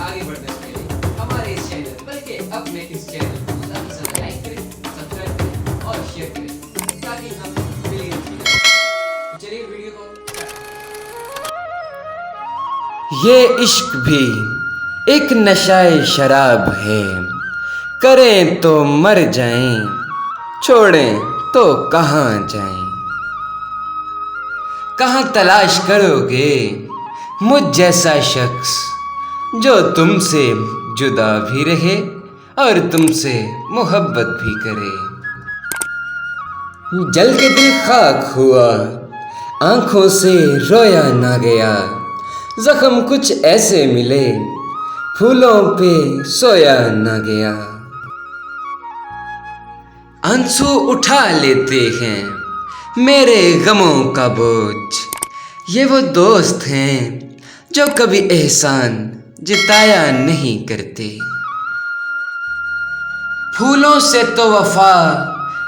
आगे बढ़ने के लिए हमारे इस चैनल बल्कि अपने इस चैनल को ज़्यादा से ज़्यादा लाइक करें, सब्सक्राइब करें और शेयर करें ताकि हम मिलियन की तरह। चलिए वीडियो को ये इश्क भी एक नशाए शराब है, करें तो मर जाएं, छोड़ें तो कहाँ जाएं। कहाँ तलाश करोगे मुझ जैसा शख्स जो तुमसे जुदा भी रहे और तुमसे मोहब्बत भी करे। जल के दिल खाक हुआ, आंखों से रोया ना गया, जख्म कुछ ऐसे मिले फूलों पे सोया ना गया। आंसू उठा लेते हैं मेरे गमों का बोझ, ये वो दोस्त हैं जो कभी एहसान जताया नहीं करते। फूलों से तो वफा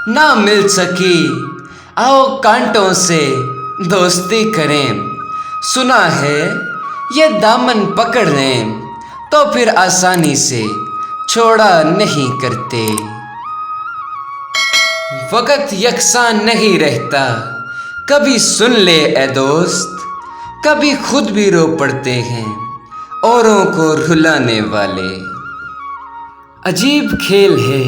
ना मिल सकी, आओ कांटों से दोस्ती करें। सुना है ये दामन पकड़ लें तो फिर आसानी से छोड़ा नहीं करते। वक़्त यकसान नहीं रहता, कभी सुन ले ए दोस्त, कभी खुद भी रो पड़ते हैं औरों को रुलाने वाले। अजीब खेल है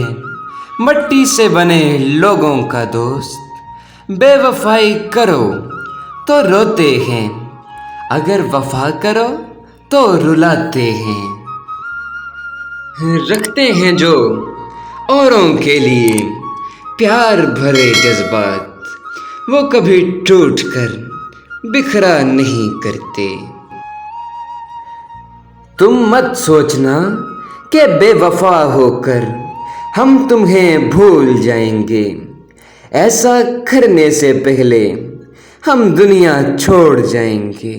मट्टी से बने लोगों का दोस्त, बेवफाई करो तो रोते हैं, अगर वफा करो तो रुलाते हैं। रखते हैं जो औरों के लिए प्यार भरे जज्बात, वो कभी टूट कर बिखरा नहीं करते। तुम मत सोचना कि बेवफा होकर हम तुम्हें भूल जाएंगे, ऐसा करने से पहले हम दुनिया छोड़ जाएंगे।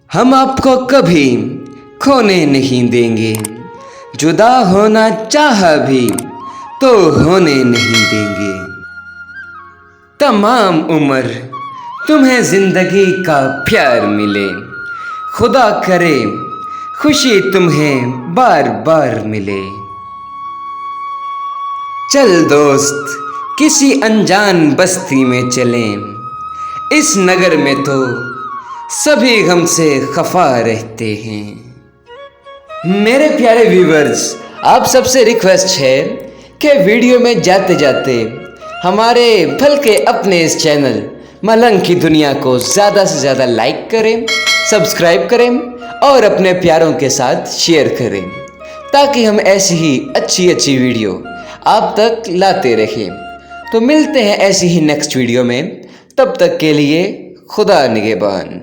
हम आपको कभी खोने नहीं देंगे, जुदा होना चाहा भी तो होने नहीं देंगे। तमाम उम्र तुम्हें जिंदगी का प्यार मिले, खुदा करे खुशी तुम्हें बार बार मिले। चल दोस्त किसी अनजान बस्ती में चलें, इस नगर में तो सभी गम से खफा रहते हैं। मेरे प्यारे व्यूवर्स, आप सबसे रिक्वेस्ट है कि वीडियो में जाते जाते हमारे भल के अपने इस चैनल मलंग की दुनिया को ज़्यादा से ज़्यादा लाइक करें, सब्सक्राइब करें और अपने प्यारों के साथ शेयर करें ताकि हम ऐसी ही अच्छी वीडियो आप तक लाते रहें। तो मिलते हैं ऐसी ही नेक्स्ट वीडियो में, तब तक के लिए खुदा निगहबान।